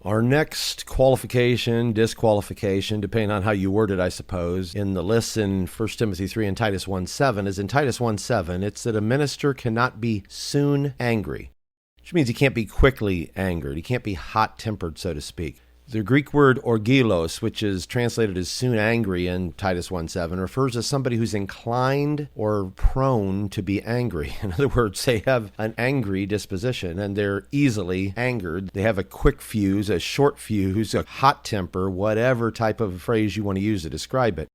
Our next qualification, disqualification, depending on how you word it, I suppose, in the lists in 1 Timothy 3 and Titus 1:7 is in Titus 1:7. It's that a minister cannot be soon angry, which means he can't be quickly angered. He can't be hot-tempered, so to speak. The Greek word orgilos, which is translated as soon angry in Titus 1:7, refers to somebody who's inclined or prone to be angry. In other words, they have an angry disposition and they're easily angered. They have a quick fuse, a short fuse, a hot temper, whatever type of phrase you want to use to describe it.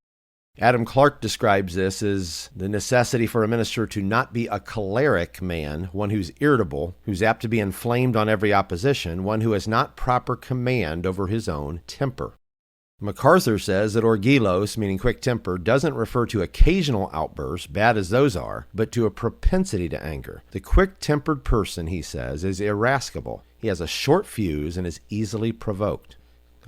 Adam Clarke describes this as the necessity for a minister to not be a choleric man, one who's irritable, who's apt to be inflamed on every opposition, one who has not proper command over his own temper. MacArthur says that orgilos, meaning quick temper, doesn't refer to occasional outbursts, bad as those are, but to a propensity to anger. The quick-tempered person, he says, is irascible. He has a short fuse and is easily provoked.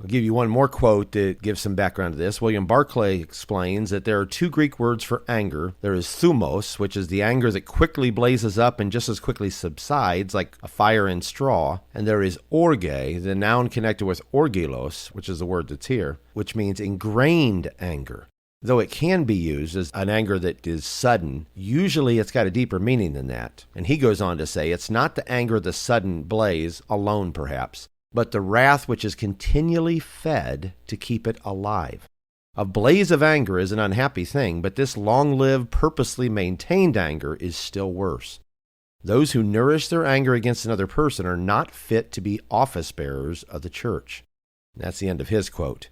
I'll give you one more quote that gives some background to this. William Barclay explains that there are two Greek words for anger. There is thumos, which is the anger that quickly blazes up and just as quickly subsides, like a fire in straw. And there is orge, the noun connected with orgilos, which is the word that's here, which means ingrained anger. Though it can be used as an anger that is sudden, usually it's got a deeper meaning than that. And he goes on to say, it's not the anger of the sudden blaze alone, perhaps, but the wrath which is continually fed to keep it alive. A blaze of anger is an unhappy thing, but this long-lived, purposely maintained anger is still worse. Those who nourish their anger against another person are not fit to be office bearers of the church. That's the end of his quote.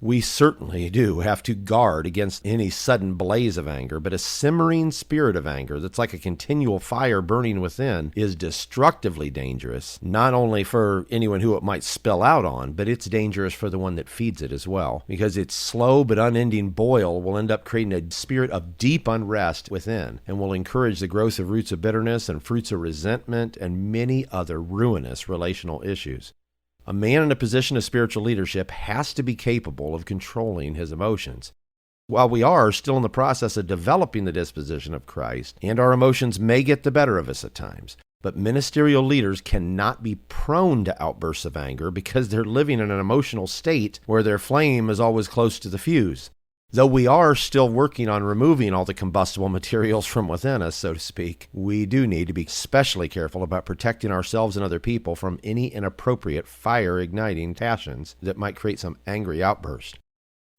We certainly do have to guard against any sudden blaze of anger, but a simmering spirit of anger that's like a continual fire burning within is destructively dangerous, not only for anyone who it might spill out on, but it's dangerous for the one that feeds it as well, because its slow but unending boil will end up creating a spirit of deep unrest within and will encourage the growth of roots of bitterness and fruits of resentment and many other ruinous relational issues. A man in a position of spiritual leadership has to be capable of controlling his emotions. While we are still in the process of developing the disposition of Christ, and our emotions may get the better of us at times, but ministerial leaders cannot be prone to outbursts of anger because they're living in an emotional state where their flame is always close to the fuse. Though we are still working on removing all the combustible materials from within us, so to speak, we do need to be especially careful about protecting ourselves and other people from any inappropriate fire-igniting passions that might create some angry outburst.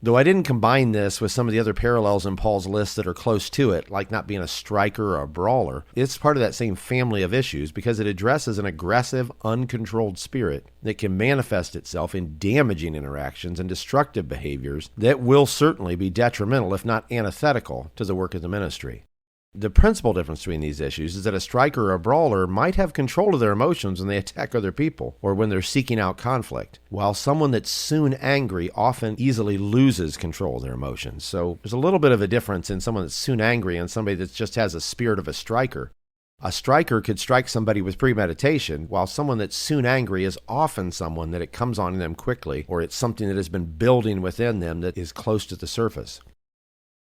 Though I didn't combine this with some of the other parallels in Paul's list that are close to it, like not being a striker or a brawler, it's part of that same family of issues because it addresses an aggressive, uncontrolled spirit that can manifest itself in damaging interactions and destructive behaviors that will certainly be detrimental, if not antithetical, to the work of the ministry. The principal difference between these issues is that a striker or a brawler might have control of their emotions when they attack other people or when they're seeking out conflict, while someone that's soon angry often easily loses control of their emotions. So there's a little bit of a difference in someone that's soon angry and somebody that just has a spirit of a striker. A striker could strike somebody with premeditation, while someone that's soon angry is often someone that it comes on them quickly, or it's something that has been building within them that is close to the surface.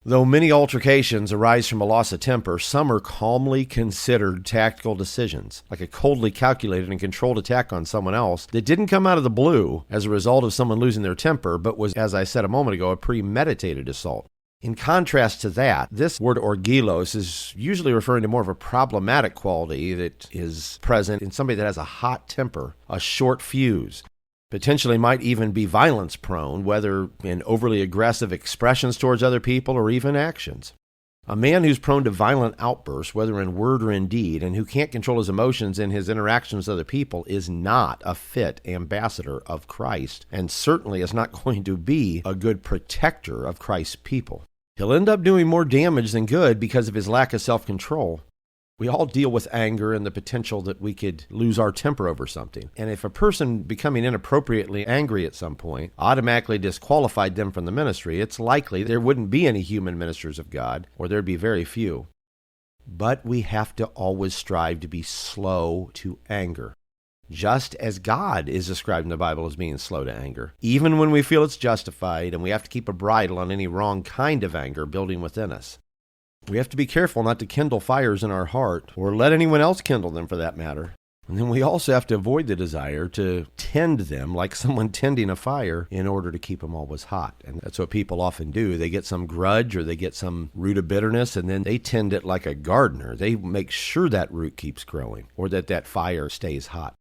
Though many altercations arise from a loss of temper, some are calmly considered tactical decisions, like a coldly calculated and controlled attack on someone else that didn't come out of the blue as a result of someone losing their temper, but was, as I said a moment ago, a premeditated assault. In contrast to that, this word orgilos is usually referring to more of a problematic quality that is present in somebody that has a hot temper, a short fuse. Potentially might even be violence-prone, whether in overly aggressive expressions towards other people or even actions. A man who's prone to violent outbursts, whether in word or in deed, and who can't control his emotions in his interactions with other people is not a fit ambassador of Christ, and certainly is not going to be a good protector of Christ's people. He'll end up doing more damage than good because of his lack of self-control. We all deal with anger and the potential that we could lose our temper over something. And if a person becoming inappropriately angry at some point automatically disqualified them from the ministry, it's likely there wouldn't be any human ministers of God, or there'd be very few. But we have to always strive to be slow to anger, just as God is described in the Bible as being slow to anger, even when we feel it's justified, and we have to keep a bridle on any wrong kind of anger building within us. We have to be careful not to kindle fires in our heart, or let anyone else kindle them for that matter. And then we also have to avoid the desire to tend them like someone tending a fire in order to keep them always hot. And that's what people often do. They get some grudge or they get some root of bitterness, and then they tend it like a gardener. They make sure that root keeps growing or that fire stays hot.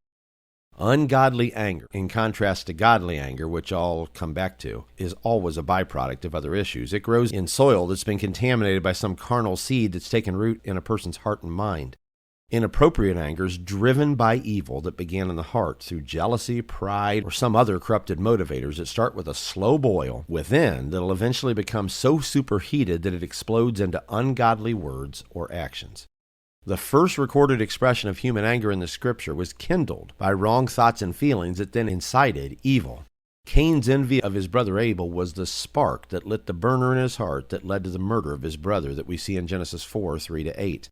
Ungodly anger, in contrast to godly anger, which I'll come back to, is always a byproduct of other issues. It grows in soil that's been contaminated by some carnal seed that's taken root in a person's heart and mind. Inappropriate anger is driven by evil that began in the heart through jealousy, pride, or some other corrupted motivators that start with a slow boil within that'll eventually become so superheated that it explodes into ungodly words or actions. The first recorded expression of human anger in the Scripture was kindled by wrong thoughts and feelings that then incited evil. Cain's envy of his brother Abel was the spark that lit the burner in his heart that led to the murder of his brother that we see in Genesis 4, 3-8.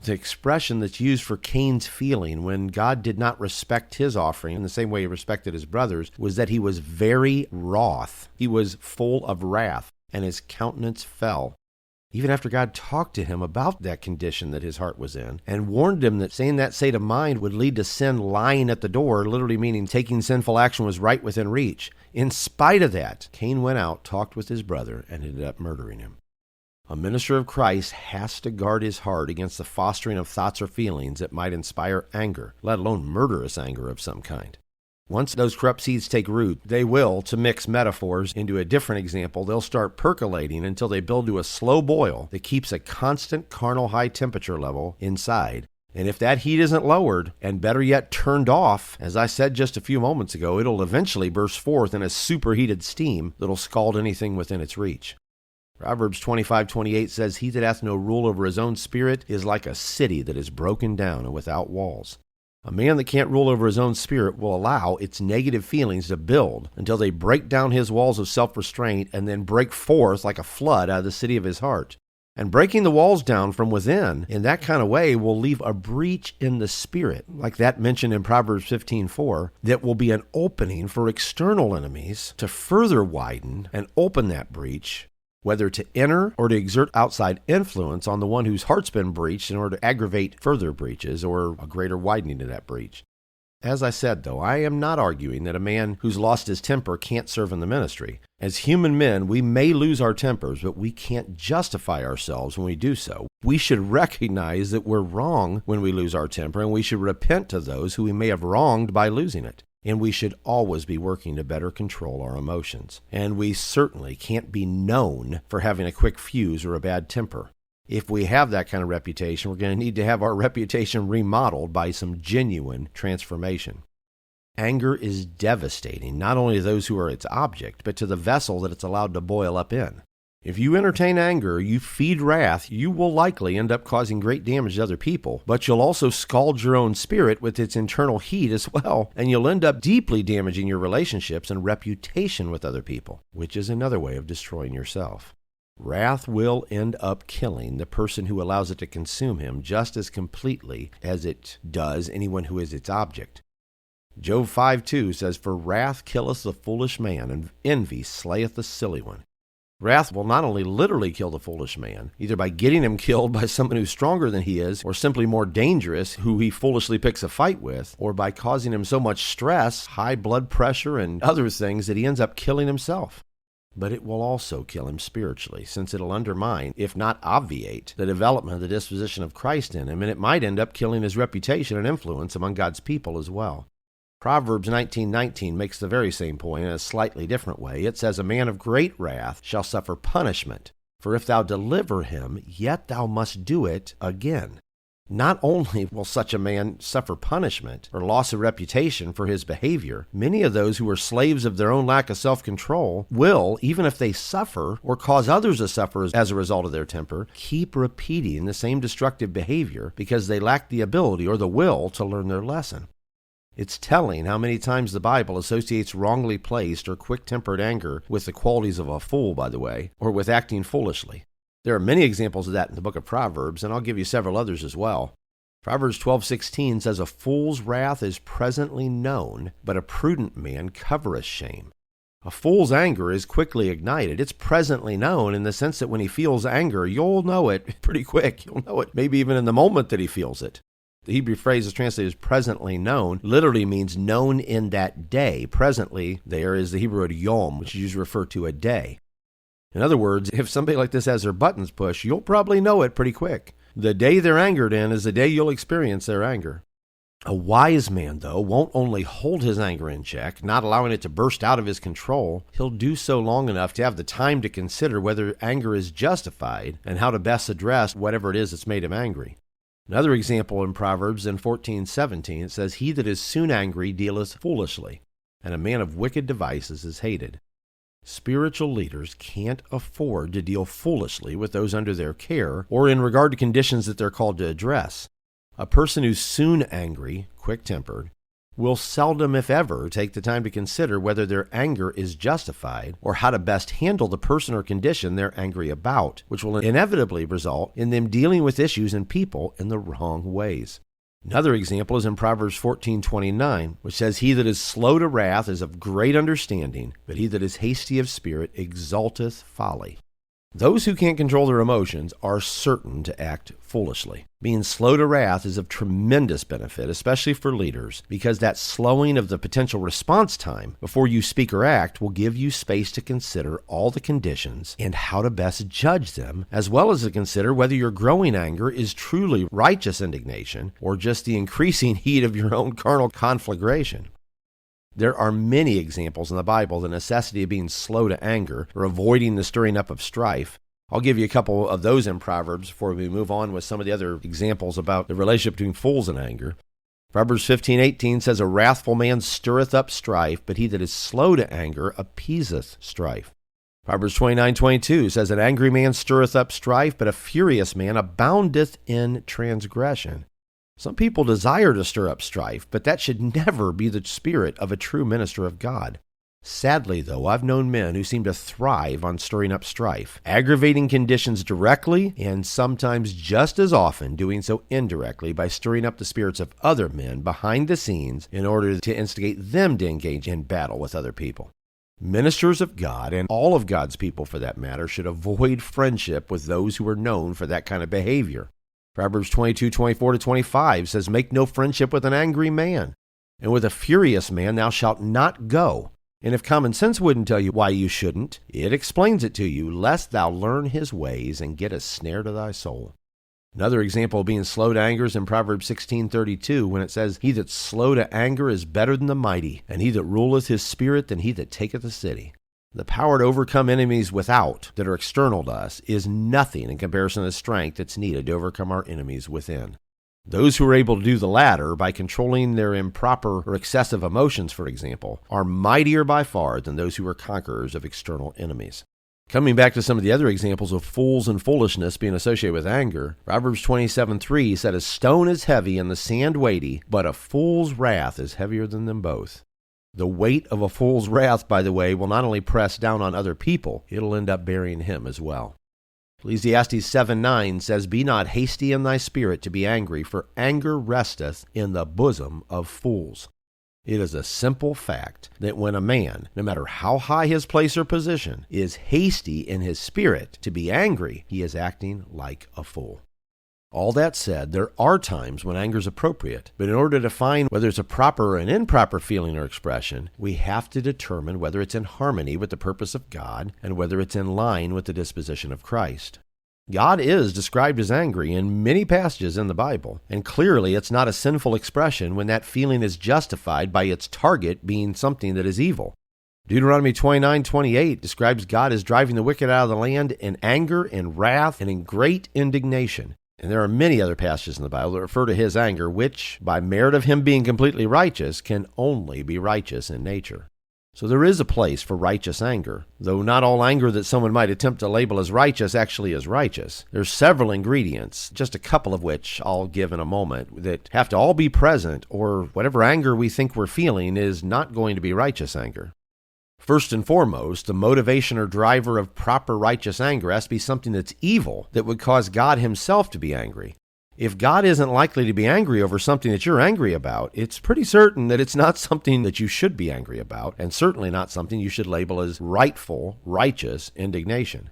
The expression that's used for Cain's feeling when God did not respect his offering in the same way he respected his brothers was that he was very wroth. He was full of wrath, and his countenance fell. Even after God talked to him about that condition that his heart was in and warned him that saying that state of mind would lead to sin lying at the door, literally meaning taking sinful action was right within reach. In spite of that, Cain went out, talked with his brother, and ended up murdering him. A minister of Christ has to guard his heart against the fostering of thoughts or feelings that might inspire anger, let alone murderous anger of some kind. Once those corrupt seeds take root, they will, to mix metaphors into a different example, they'll start percolating until they build to a slow boil that keeps a constant carnal high temperature level inside. And if that heat isn't lowered, and better yet turned off, as I said just a few moments ago, it'll eventually burst forth in a superheated steam that'll scald anything within its reach. Proverbs 25:28 says, "He that hath no rule over his own spirit is like a city that is broken down and without walls." A man that can't rule over his own spirit will allow its negative feelings to build until they break down his walls of self-restraint and then break forth like a flood out of the city of his heart. And breaking the walls down from within in that kind of way will leave a breach in the spirit, like that mentioned in Proverbs 15:4, that will be an opening for external enemies to further widen and open that breach, whether to enter or to exert outside influence on the one whose heart's been breached in order to aggravate further breaches or a greater widening of that breach. As I said, though, I am not arguing that a man who's lost his temper can't serve in the ministry. As human men, we may lose our tempers, but we can't justify ourselves when we do so. We should recognize that we're wrong when we lose our temper, and we should repent to those who we may have wronged by losing it. And we should always be working to better control our emotions. And we certainly can't be known for having a quick fuse or a bad temper. If we have that kind of reputation, we're going to need to have our reputation remodeled by some genuine transformation. Anger is devastating, not only to those who are its object, but to the vessel that it's allowed to boil up in. If you entertain anger, you feed wrath, you will likely end up causing great damage to other people, but you'll also scald your own spirit with its internal heat as well, and you'll end up deeply damaging your relationships and reputation with other people, which is another way of destroying yourself. Wrath will end up killing the person who allows it to consume him just as completely as it does anyone who is its object. Job 5:2 says, "For wrath killeth the foolish man, and envy slayeth the silly one." Wrath will not only literally kill the foolish man, either by getting him killed by someone who's stronger than he is, or simply more dangerous, who he foolishly picks a fight with, or by causing him so much stress, high blood pressure, and other things that he ends up killing himself. But it will also kill him spiritually, since it'll undermine, if not obviate, the development of the disposition of Christ in him, and it might end up killing his reputation and influence among God's people as well. Proverbs 19:19 makes the very same point in a slightly different way. It says, "A man of great wrath shall suffer punishment, for if thou deliver him, yet thou must do it again." Not only will such a man suffer punishment or loss of reputation for his behavior, many of those who are slaves of their own lack of self-control will, even if they suffer or cause others to suffer as a result of their temper, keep repeating the same destructive behavior because they lack the ability or the will to learn their lesson. It's telling how many times the Bible associates wrongly placed or quick-tempered anger with the qualities of a fool, by the way, or with acting foolishly. There are many examples of that in the book of Proverbs, and I'll give you several others as well. Proverbs 12:16 says, "A fool's wrath is presently known, but a prudent man covereth shame." A fool's anger is quickly ignited. It's presently known in the sense that when he feels anger, you'll know it pretty quick. You'll know it maybe even in the moment that he feels it. The Hebrew phrase is translated as presently known, literally means known in that day. Presently, there is the Hebrew word yom, which is used to refer to a day. In other words, if somebody like this has their buttons pushed, you'll probably know it pretty quick. The day they're angered in is the day you'll experience their anger. A wise man, though, won't only hold his anger in check, not allowing it to burst out of his control. He'll do so long enough to have the time to consider whether anger is justified and how to best address whatever it is that's made him angry. Another example in Proverbs in 14:17, it says, "He that is soon angry dealeth foolishly, and a man of wicked devices is hated." Spiritual leaders can't afford to deal foolishly with those under their care or in regard to conditions that they're called to address. A person who's soon angry, quick-tempered, will seldom, if ever, take the time to consider whether their anger is justified or how to best handle the person or condition they're angry about, which will inevitably result in them dealing with issues and people in the wrong ways. Another example is in Proverbs 14:29, which says, "He that is slow to wrath is of great understanding, but he that is hasty of spirit exalteth folly." Those who can't control their emotions are certain to act foolishly. Being slow to wrath is of tremendous benefit, especially for leaders, because that slowing of the potential response time before you speak or act will give you space to consider all the conditions and how to best judge them, as well as to consider whether your growing anger is truly righteous indignation or just the increasing heat of your own carnal conflagration. There are many examples in the Bible of the necessity of being slow to anger or avoiding the stirring up of strife. I'll give you a couple of those in Proverbs before we move on with some of the other examples about the relationship between fools and anger. Proverbs 15:18 says, "A wrathful man stirreth up strife, but he that is slow to anger appeaseth strife." Proverbs 29:22 says, "An angry man stirreth up strife, but a furious man aboundeth in transgression." Some people desire to stir up strife, but that should never be the spirit of a true minister of God. Sadly, though, I've known men who seem to thrive on stirring up strife, aggravating conditions directly, and sometimes just as often doing so indirectly by stirring up the spirits of other men behind the scenes in order to instigate them to engage in battle with other people. Ministers of God, and all of God's people for that matter, should avoid friendship with those who are known for that kind of behavior. Proverbs 22:24-25 says, "Make no friendship with an angry man, and with a furious man thou shalt not go. And if common sense wouldn't tell you why you shouldn't, it explains it to you, lest thou learn his ways and get a snare to thy soul." Another example of being slow to anger is in Proverbs 16:32, when it says, "He that's slow to anger is better than the mighty, and he that ruleth his spirit than he that taketh a city." The power to overcome enemies without, that are external to us, is nothing in comparison to the strength that's needed to overcome our enemies within. Those who are able to do the latter by controlling their improper or excessive emotions, for example, are mightier by far than those who are conquerors of external enemies. Coming back to some of the other examples of fools and foolishness being associated with anger, Proverbs 27:3 said, "A stone is heavy and the sand weighty, but a fool's wrath is heavier than them both." The weight of a fool's wrath, by the way, will not only press down on other people, it'll end up burying him as well. Ecclesiastes 7:9 says, "Be not hasty in thy spirit to be angry, for anger resteth in the bosom of fools." It is a simple fact that when a man, no matter how high his place or position, is hasty in his spirit to be angry, he is acting like a fool. All that said, there are times when anger is appropriate, but in order to define whether it's a proper or an improper feeling or expression, we have to determine whether it's in harmony with the purpose of God and whether it's in line with the disposition of Christ. God is described as angry in many passages in the Bible, and clearly it's not a sinful expression when that feeling is justified by its target being something that is evil. Deuteronomy 29:28 describes God as driving the wicked out of the land in anger and wrath and in great indignation. And there are many other passages in the Bible that refer to his anger, which, by merit of him being completely righteous, can only be righteous in nature. So there is a place for righteous anger, though not all anger that someone might attempt to label as righteous actually is righteous. There's several ingredients, just a couple of which I'll give in a moment, that have to all be present, or whatever anger we think we're feeling is not going to be righteous anger. First and foremost, the motivation or driver of proper righteous anger has to be something that's evil that would cause God himself to be angry. If God isn't likely to be angry over something that you're angry about, it's pretty certain that it's not something that you should be angry about, and certainly not something you should label as rightful, righteous indignation.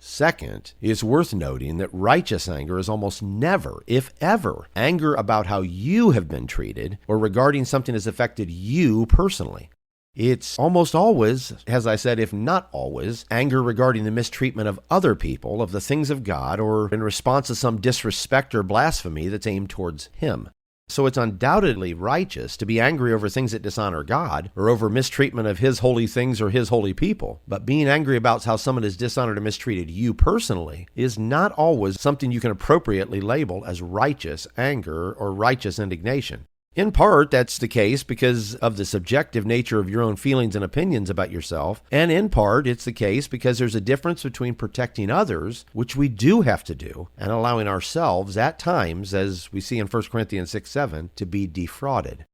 Second, it's worth noting that righteous anger is almost never, if ever, anger about how you have been treated or regarding something that's affected you personally. It's almost always, as I said, if not always, anger regarding the mistreatment of other people, of the things of God, or in response to some disrespect or blasphemy that's aimed towards Him. So it's undoubtedly righteous to be angry over things that dishonor God or over mistreatment of His holy things or His holy people. But being angry about how someone has dishonored or mistreated you personally is not always something you can appropriately label as righteous anger or righteous indignation. In part, that's the case because of the subjective nature of your own feelings and opinions about yourself, and in part, it's the case because there's a difference between protecting others, which we do have to do, and allowing ourselves at times, as we see in 1 Corinthians 6:7, to be defrauded.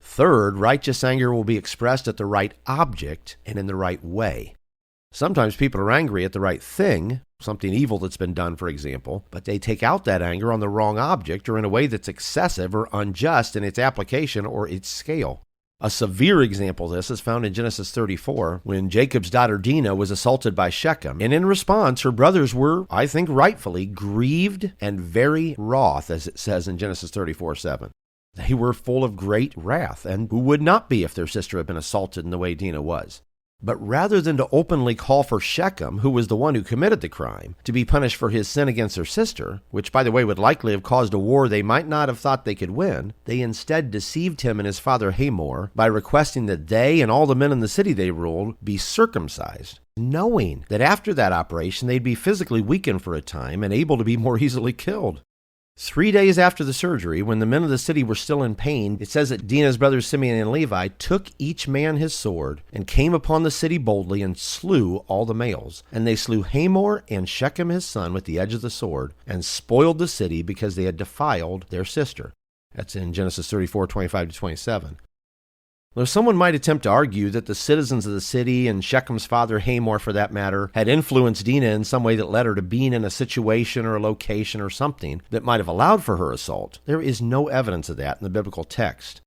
Third, righteous anger will be expressed at the right object and in the right way. Sometimes people are angry at the right thing, something evil that's been done, for example, but they take out that anger on the wrong object or in a way that's excessive or unjust in its application or its scale. A severe example of this is found in Genesis 34, when Jacob's daughter Dinah was assaulted by Shechem, and in response, her brothers were, I think rightfully, grieved and very wroth, as it says in Genesis 34:7. They were full of great wrath, and who would not be if their sister had been assaulted in the way Dinah was? But rather than to openly call for Shechem, who was the one who committed the crime, to be punished for his sin against their sister, which, by the way, would likely have caused a war they might not have thought they could win, they instead deceived him and his father Hamor by requesting that they and all the men in the city they ruled be circumcised, knowing that after that operation they'd be physically weakened for a time and able to be more easily killed. 3 days after the surgery, when the men of the city were still in pain, it says that Dinah's brothers Simeon and Levi took each man his sword and came upon the city boldly and slew all the males. And they slew Hamor and Shechem his son with the edge of the sword and spoiled the city because they had defiled their sister. That's in Genesis 34:25-27. Though someone might attempt to argue that the citizens of the city, and Shechem's father Hamor for that matter, had influenced Dinah in some way that led her to being in a situation or a location or something that might have allowed for her assault, there is no evidence of that in the biblical text.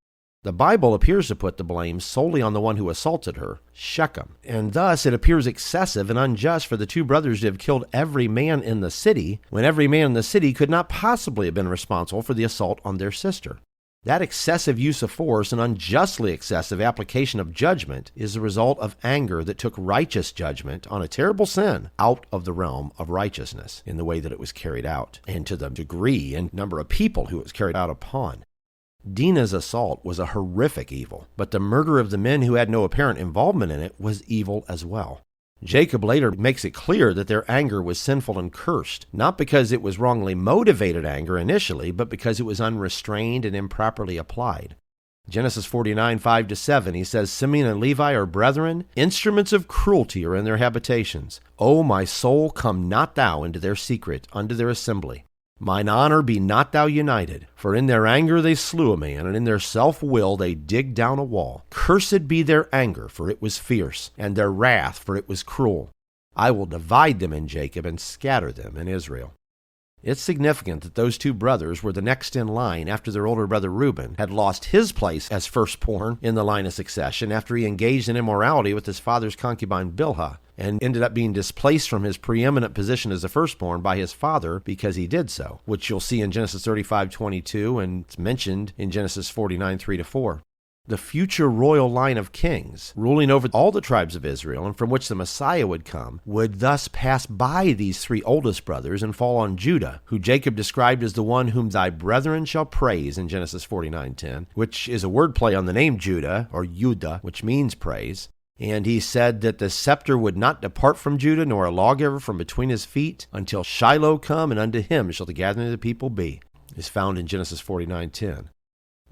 The Bible appears to put the blame solely on the one who assaulted her, Shechem, and thus it appears excessive and unjust for the two brothers to have killed every man in the city, when every man in the city could not possibly have been responsible for the assault on their sister. That excessive use of force and unjustly excessive application of judgment is the result of anger that took righteous judgment on a terrible sin out of the realm of righteousness in the way that it was carried out, and to the degree and number of people who it was carried out upon. Dinah's assault was a horrific evil, but the murder of the men who had no apparent involvement in it was evil as well. Jacob later makes it clear that their anger was sinful and cursed, not because it was wrongly motivated anger initially, but because it was unrestrained and improperly applied. Genesis 49:5-7, he says, Simeon and Levi are brethren, instruments of cruelty are in their habitations. O my soul, come not thou into their secret, unto their assembly. Mine honor be not thou united, for in their anger they slew a man, and in their self-will they digged down a wall. Cursed be their anger, for it was fierce, and their wrath, for it was cruel. I will divide them in Jacob and scatter them in Israel. It's significant that those two brothers were the next in line after their older brother Reuben had lost his place as firstborn in the line of succession after he engaged in immorality with his father's concubine Bilhah, and ended up being displaced from his preeminent position as the firstborn by his father because he did so, which you'll see in Genesis 35:22, and it's mentioned in Genesis 49:3-4. The future royal line of kings, ruling over all the tribes of Israel, and from which the Messiah would come, would thus pass by these three oldest brothers and fall on Judah, who Jacob described as the one whom thy brethren shall praise in Genesis 49:10, which is a wordplay on the name Judah, or Judah, which means praise. And he said that the scepter would not depart from Judah, nor a lawgiver from between his feet, until Shiloh come, and unto him shall the gathering of the people be, is found in Genesis 49:10.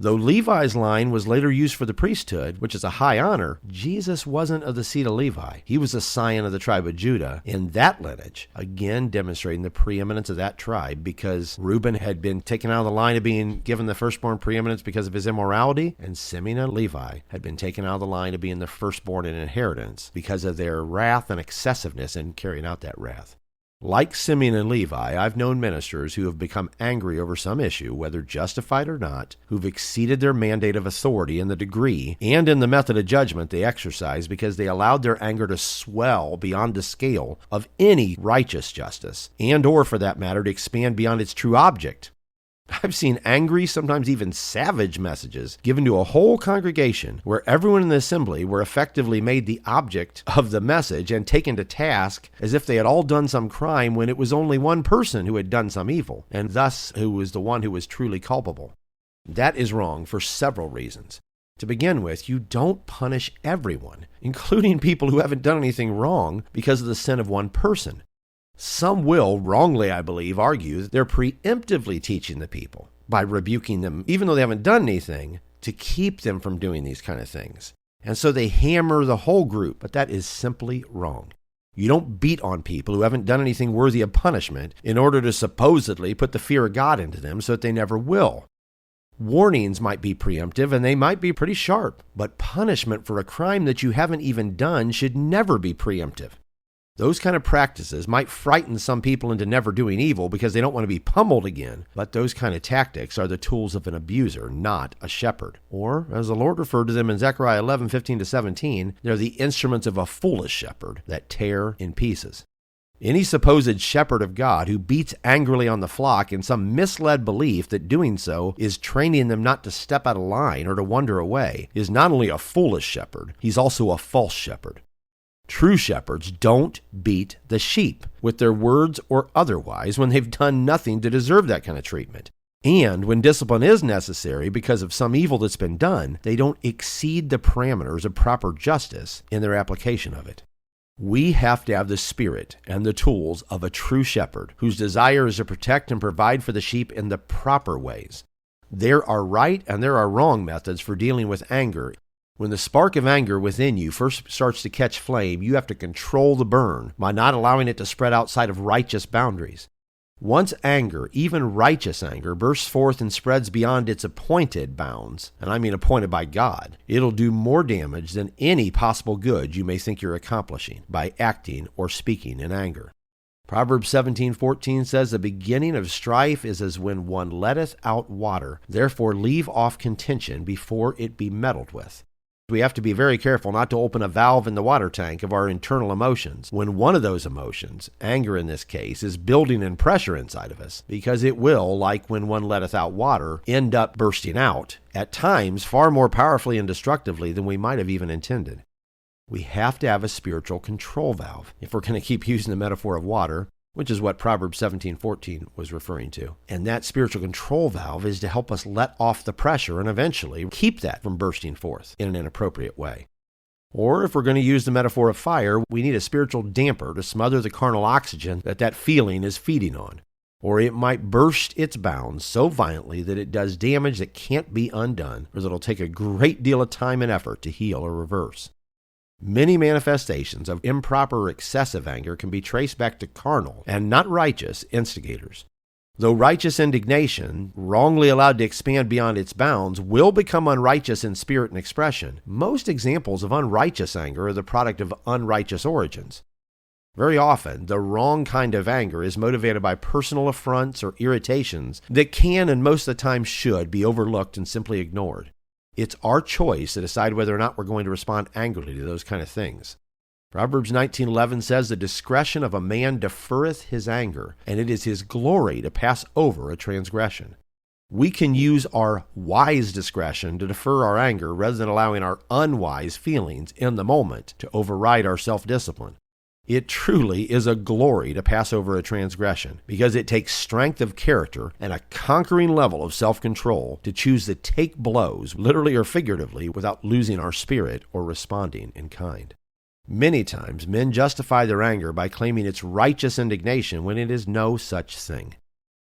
Though Levi's line was later used for the priesthood, which is a high honor, Jesus wasn't of the seed of Levi. He was a scion of the tribe of Judah in that lineage, again demonstrating the preeminence of that tribe because Reuben had been taken out of the line of being given the firstborn preeminence because of his immorality, and Simeon and Levi had been taken out of the line of being the firstborn in inheritance because of their wrath and excessiveness in carrying out that wrath. Like Simeon and Levi, I've known ministers who have become angry over some issue, whether justified or not, who've exceeded their mandate of authority in the degree and in the method of judgment they exercise because they allowed their anger to swell beyond the scale of any righteous justice, and or, for that matter, to expand beyond its true object. I've seen angry, sometimes even savage messages given to a whole congregation where everyone in the assembly were effectively made the object of the message and taken to task as if they had all done some crime when it was only one person who had done some evil, and thus who was the one who was truly culpable. That is wrong for several reasons. To begin with, you don't punish everyone, including people who haven't done anything wrong, because of the sin of one person. Some will, wrongly I believe, argue that they're preemptively teaching the people by rebuking them, even though they haven't done anything, to keep them from doing these kind of things. And so they hammer the whole group, but that is simply wrong. You don't beat on people who haven't done anything worthy of punishment in order to supposedly put the fear of God into them so that they never will. Warnings might be preemptive and they might be pretty sharp, but punishment for a crime that you haven't even done should never be preemptive. Those kind of practices might frighten some people into never doing evil because they don't want to be pummeled again, but those kind of tactics are the tools of an abuser, not a shepherd. Or, as the Lord referred to them in Zechariah 11:15-17, they're the instruments of a foolish shepherd that tear in pieces. Any supposed shepherd of God who beats angrily on the flock in some misled belief that doing so is training them not to step out of line or to wander away is not only a foolish shepherd, he's also a false shepherd. True shepherds don't beat the sheep with their words or otherwise when they've done nothing to deserve that kind of treatment. And when discipline is necessary because of some evil that's been done, they don't exceed the parameters of proper justice in their application of it. We have to have the spirit and the tools of a true shepherd whose desire is to protect and provide for the sheep in the proper ways. There are right and there are wrong methods for dealing with anger. When the spark of anger within you first starts to catch flame, you have to control the burn by not allowing it to spread outside of righteous boundaries. Once anger, even righteous anger, bursts forth and spreads beyond its appointed bounds, and I mean appointed by God, it'll do more damage than any possible good you may think you're accomplishing by acting or speaking in anger. Proverbs 17:14 says, "The beginning of strife is as when one letteth out water. Therefore leave off contention before it be meddled with." We have to be very careful not to open a valve in the water tank of our internal emotions when one of those emotions, anger in this case, is building in pressure inside of us, because it will, like when one letteth out water, end up bursting out, at times far more powerfully and destructively than we might have even intended. We have to have a spiritual control valve if we're going to keep using the metaphor of water, which is what Proverbs 17:14 was referring to. And that spiritual control valve is to help us let off the pressure and eventually keep that from bursting forth in an inappropriate way. Or if we're going to use the metaphor of fire, we need a spiritual damper to smother the carnal oxygen that feeling is feeding on. Or it might burst its bounds so violently that it does damage that can't be undone, or that it'll take a great deal of time and effort to heal or reverse. Many manifestations of improper or excessive anger can be traced back to carnal and not righteous instigators. Though righteous indignation, wrongly allowed to expand beyond its bounds, will become unrighteous in spirit and expression, most examples of unrighteous anger are the product of unrighteous origins. Very often, the wrong kind of anger is motivated by personal affronts or irritations that can and most of the time should be overlooked and simply ignored. It's our choice to decide whether or not we're going to respond angrily to those kind of things. Proverbs 19:11 says, "The discretion of a man deferreth his anger, and it is his glory to pass over a transgression." We can use our wise discretion to defer our anger rather than allowing our unwise feelings in the moment to override our self-discipline. It truly is a glory to pass over a transgression, because it takes strength of character and a conquering level of self-control to choose to take blows, literally or figuratively, without losing our spirit or responding in kind. Many times, men justify their anger by claiming it's righteous indignation when it is no such thing.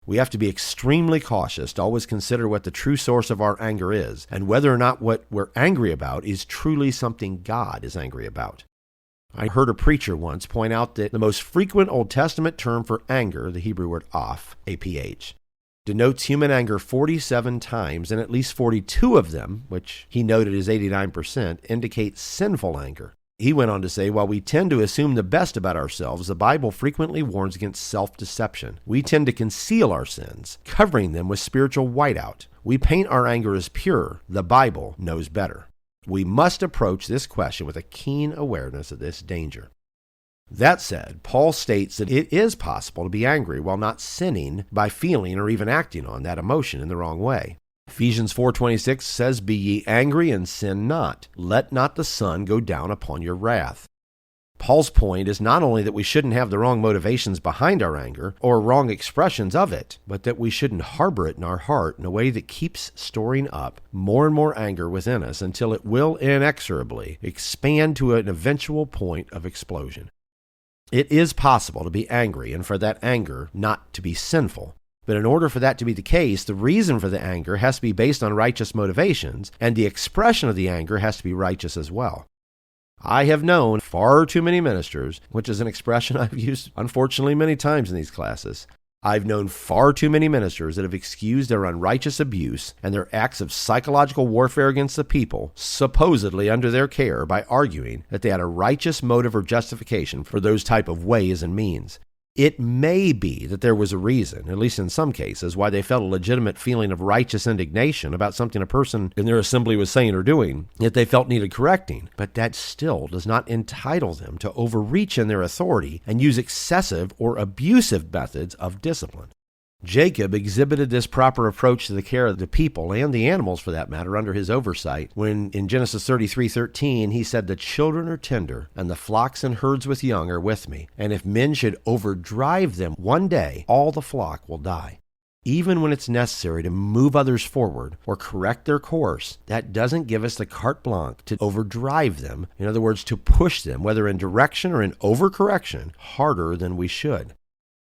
We have to be extremely cautious to always consider what the true source of our anger is, and whether or not what we're angry about is truly something God is angry about. I heard a preacher once point out that the most frequent Old Testament term for anger, the Hebrew word aph, A-P-H, denotes human anger 47 times, and at least 42 of them, which he noted as 89%, indicate sinful anger. He went on to say, while we tend to assume the best about ourselves, the Bible frequently warns against self-deception. We tend to conceal our sins, covering them with spiritual whiteout. We paint our anger as pure. The Bible knows better. We must approach this question with a keen awareness of this danger. That said, Paul states that it is possible to be angry while not sinning by feeling or even acting on that emotion in the wrong way. Ephesians 4:26 says, "Be ye angry and sin not. Let not the sun go down upon your wrath." Paul's point is not only that we shouldn't have the wrong motivations behind our anger or wrong expressions of it, but that we shouldn't harbor it in our heart in a way that keeps storing up more and more anger within us until it will inexorably expand to an eventual point of explosion. It is possible to be angry and for that anger not to be sinful. But in order for that to be the case, the reason for the anger has to be based on righteous motivations, and the expression of the anger has to be righteous as well. I have known far too many ministers, which is an expression I've used, unfortunately, many times in these classes. I've known far too many ministers that have excused their unrighteous abuse and their acts of psychological warfare against the people, supposedly under their care, by arguing that they had a righteous motive or justification for those type of ways and means. It may be that there was a reason, at least in some cases, why they felt a legitimate feeling of righteous indignation about something a person in their assembly was saying or doing that they felt needed correcting, but that still does not entitle them to overreach in their authority and use excessive or abusive methods of discipline. Jacob exhibited this proper approach to the care of the people and the animals, for that matter, under his oversight when in Genesis 33:13 he said, "The children are tender, and the flocks and herds with young are with me. And if men should overdrive them one day, all the flock will die." Even when it's necessary to move others forward or correct their course, that doesn't give us the carte blanche to overdrive them. In other words, to push them, whether in direction or in overcorrection, harder than we should.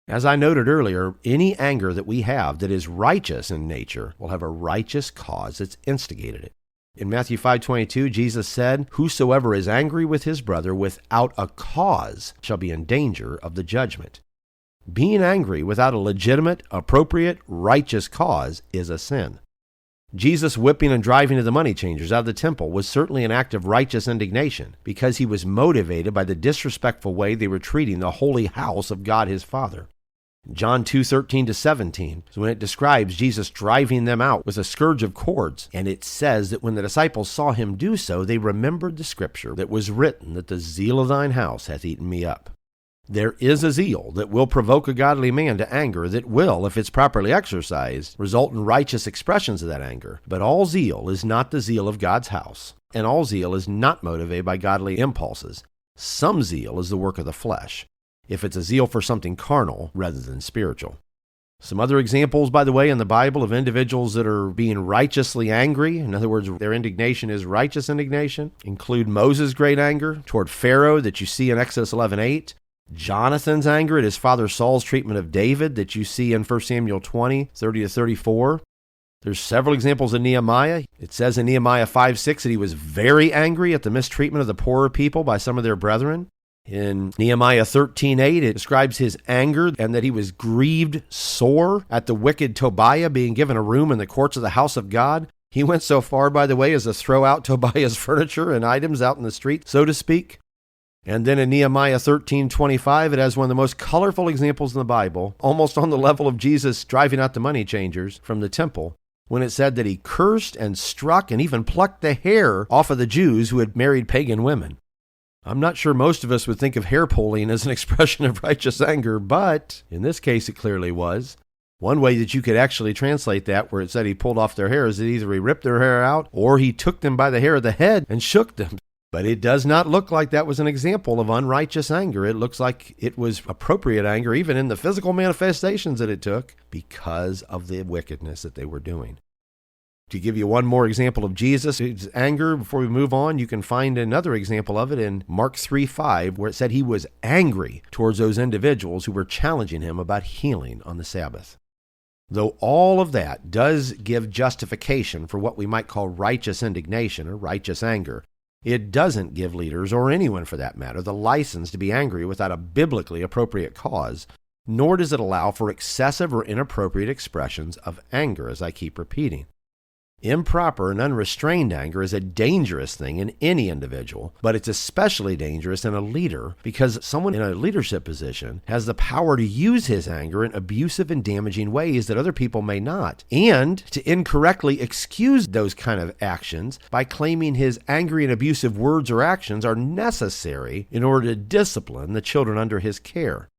As I noted earlier, any anger that we have that is righteous in nature will have a righteous cause that's instigated it. In Matthew 5:22, Jesus said, "Whosoever is angry with his brother without a cause shall be in danger of the judgment." Being angry without a legitimate, appropriate, righteous cause is a sin. Jesus whipping and driving of the money changers out of the temple was certainly an act of righteous indignation because he was motivated by the disrespectful way they were treating the holy house of God his Father. John 2:13-17 is when it describes Jesus driving them out with a scourge of cords, and it says that when the disciples saw him do so, they remembered the scripture that was written, that the zeal of thine house hath eaten me up. There is a zeal that will provoke a godly man to anger that will, if it's properly exercised, result in righteous expressions of that anger. But all zeal is not the zeal of God's house, and all zeal is not motivated by godly impulses. Some zeal is the work of the flesh, if it's a zeal for something carnal rather than spiritual. Some other examples, by the way, in the Bible of individuals that are being righteously angry, in other words, their indignation is righteous indignation, include Moses' great anger toward Pharaoh that you see in Exodus 11:8, Jonathan's anger at his father Saul's treatment of David that you see in 1 Samuel 20:30-34. There's several examples of Nehemiah. It says in Nehemiah 5:6 that he was very angry at the mistreatment of the poorer people by some of their brethren. In Nehemiah 13:8, it describes his anger and that he was grieved sore at the wicked Tobiah being given a room in the courts of the house of God. He went so far, by the way, as to throw out Tobiah's furniture and items out in the street, so to speak. And then in Nehemiah 13:25, it has one of the most colorful examples in the Bible, almost on the level of Jesus driving out the money changers from the temple, when it said that he cursed and struck and even plucked the hair off of the Jews who had married pagan women. I'm not sure most of us would think of hair pulling as an expression of righteous anger, but in this case it clearly was. One way that you could actually translate that, where it said he pulled off their hair, is that either he ripped their hair out or he took them by the hair of the head and shook them. But it does not look like that was an example of unrighteous anger. It looks like it was appropriate anger, even in the physical manifestations that it took, because of the wickedness that they were doing. To give you one more example of Jesus' anger before we move on, you can find another example of it in Mark 3:5, where it said he was angry towards those individuals who were challenging him about healing on the Sabbath. Though all of that does give justification for what we might call righteous indignation or righteous anger, it doesn't give leaders, or anyone for that matter, the license to be angry without a biblically appropriate cause, nor does it allow for excessive or inappropriate expressions of anger, as I keep repeating. Improper and unrestrained anger is a dangerous thing in any individual, but it's especially dangerous in a leader because someone in a leadership position has the power to use his anger in abusive and damaging ways that other people may not, and to incorrectly excuse those kind of actions by claiming his angry and abusive words or actions are necessary in order to discipline the children under his care.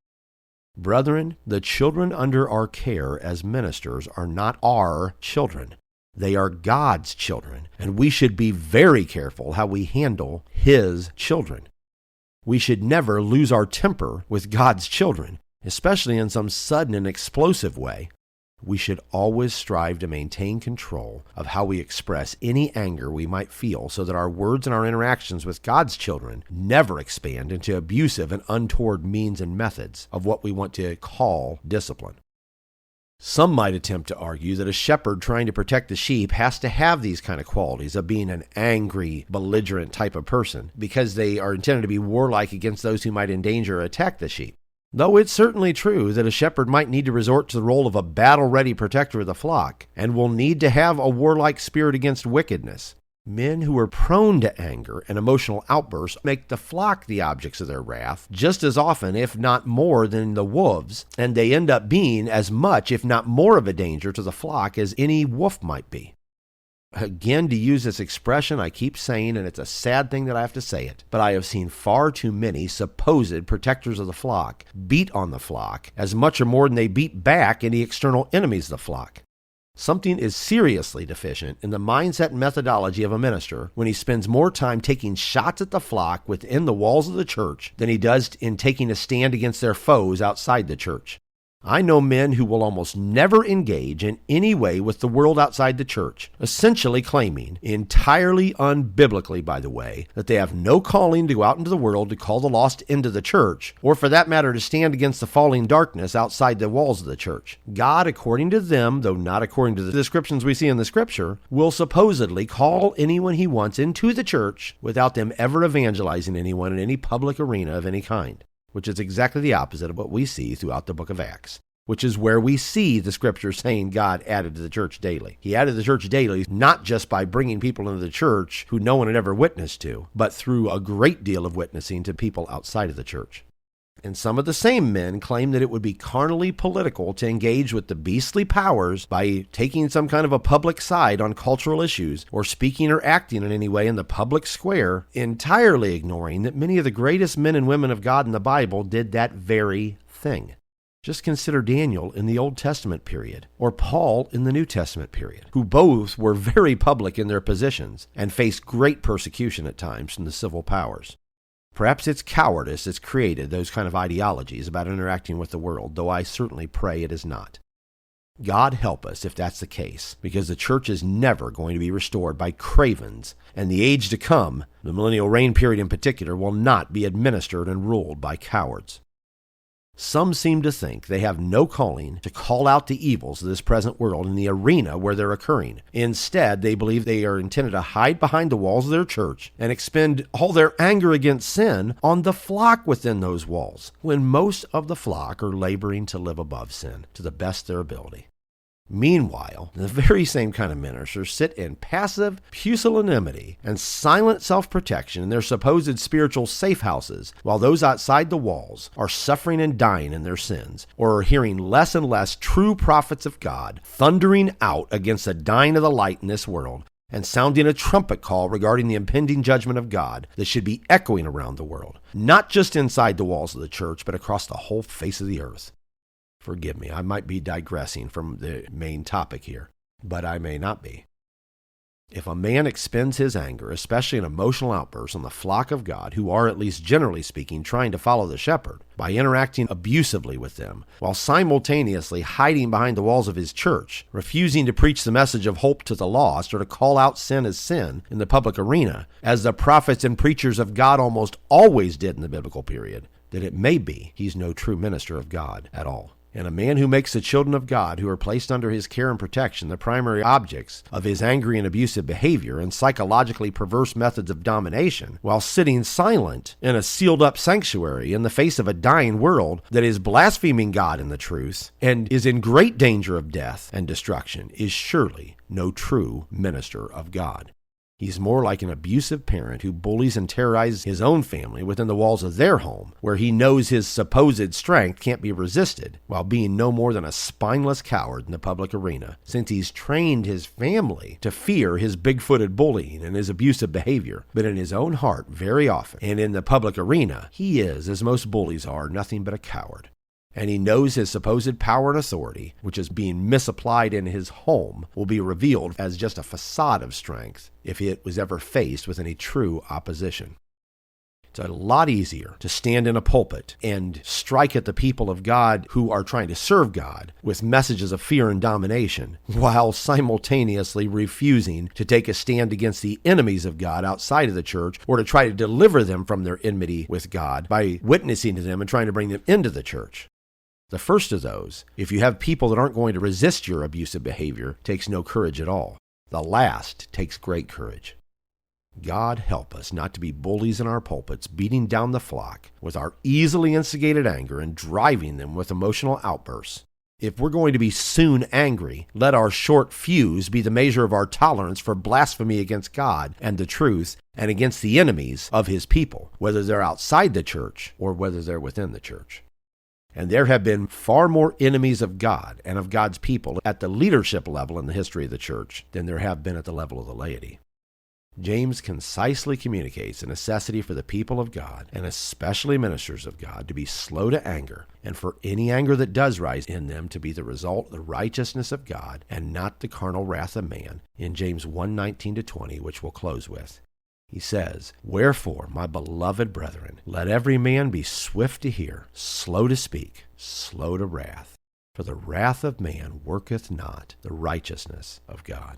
Brethren, the children under our care as ministers are not our children. They are God's children, and we should be very careful how we handle His children. We should never lose our temper with God's children, especially in some sudden and explosive way. We should always strive to maintain control of how we express any anger we might feel so that our words and our interactions with God's children never expand into abusive and untoward means and methods of what we want to call discipline. Some might attempt to argue that a shepherd trying to protect the sheep has to have these kind of qualities of being an angry, belligerent type of person because they are intended to be warlike against those who might endanger or attack the sheep. Though it's certainly true that a shepherd might need to resort to the role of a battle-ready protector of the flock and will need to have a warlike spirit against wickedness. Men who are prone to anger and emotional outbursts make the flock the objects of their wrath just as often, if not more, than the wolves, and they end up being as much, if not more, of a danger to the flock as any wolf might be. Again, to use this expression, I keep saying, and it's a sad thing that I have to say it, but I have seen far too many supposed protectors of the flock beat on the flock as much or more than they beat back any external enemies of the flock. Something is seriously deficient in the mindset and methodology of a minister when he spends more time taking shots at the flock within the walls of the church than he does in taking a stand against their foes outside the church. I know men who will almost never engage in any way with the world outside the church, essentially claiming, entirely unbiblically by the way, that they have no calling to go out into the world to call the lost into the church, or for that matter to stand against the falling darkness outside the walls of the church. God, according to them, though not according to the descriptions we see in the scripture, will supposedly call anyone he wants into the church without them ever evangelizing anyone in any public arena of any kind, which is exactly the opposite of what we see throughout the book of Acts, which is where we see the scripture saying God added to the church daily. He added to the church daily not just by bringing people into the church who no one had ever witnessed to, but through a great deal of witnessing to people outside of the church. And some of the same men claim that it would be carnally political to engage with the beastly powers by taking some kind of a public side on cultural issues or speaking or acting in any way in the public square, entirely ignoring that many of the greatest men and women of God in the Bible did that very thing. Just consider Daniel in the Old Testament period, or Paul in the New Testament period, who both were very public in their positions and faced great persecution at times from the civil powers. Perhaps it's cowardice that's created those kind of ideologies about interacting with the world, though I certainly pray it is not. God help us if that's the case, because the church is never going to be restored by cravens, and the age to come, the millennial reign period in particular, will not be administered and ruled by cowards. Some seem to think they have no calling to call out the evils of this present world in the arena where they're occurring. Instead, they believe they are intended to hide behind the walls of their church and expend all their anger against sin on the flock within those walls, when most of the flock are laboring to live above sin to the best of their ability. Meanwhile, the very same kind of ministers sit in passive pusillanimity and silent self-protection in their supposed spiritual safe houses, while those outside the walls are suffering and dying in their sins, or are hearing less and less true prophets of God thundering out against the dying of the light in this world and sounding a trumpet call regarding the impending judgment of God that should be echoing around the world, not just inside the walls of the church, but across the whole face of the earth. Forgive me, I might be digressing from the main topic here, but I may not be. If a man expends his anger, especially an emotional outburst, on the flock of God, who are, at least generally speaking, trying to follow the shepherd, by interacting abusively with them, while simultaneously hiding behind the walls of his church, refusing to preach the message of hope to the lost or to call out sin as sin in the public arena, as the prophets and preachers of God almost always did in the biblical period, then it may be he's no true minister of God at all. And a man who makes the children of God who are placed under his care and protection the primary objects of his angry and abusive behavior and psychologically perverse methods of domination, while sitting silent in a sealed-up sanctuary in the face of a dying world that is blaspheming God and the truth and is in great danger of death and destruction, is surely no true minister of God. He's more like an abusive parent who bullies and terrorizes his own family within the walls of their home, where he knows his supposed strength can't be resisted, while being no more than a spineless coward in the public arena, since he's trained his family to fear his big-footed bullying and his abusive behavior. But in his own heart, very often, and in the public arena, he is, as most bullies are, nothing but a coward. And he knows his supposed power and authority, which is being misapplied in his home, will be revealed as just a facade of strength if it was ever faced with any true opposition. It's a lot easier to stand in a pulpit and strike at the people of God who are trying to serve God with messages of fear and domination, while simultaneously refusing to take a stand against the enemies of God outside of the church, or to try to deliver them from their enmity with God by witnessing to them and trying to bring them into the church. The first of those, if you have people that aren't going to resist your abusive behavior, takes no courage at all. The last takes great courage. God help us not to be bullies in our pulpits, beating down the flock with our easily instigated anger and driving them with emotional outbursts. If we're going to be soon angry, let our short fuse be the measure of our tolerance for blasphemy against God and the truth and against the enemies of his people, whether they're outside the church or whether they're within the church. And there have been far more enemies of God and of God's people at the leadership level in the history of the church than there have been at the level of the laity. James concisely communicates the necessity for the people of God, and especially ministers of God, to be slow to anger, and for any anger that does rise in them to be the result of the righteousness of God and not the carnal wrath of man, in James 1:19-20, which we'll close with. He says, "Wherefore, my beloved brethren, let every man be swift to hear, slow to speak, slow to wrath. For the wrath of man worketh not the righteousness of God."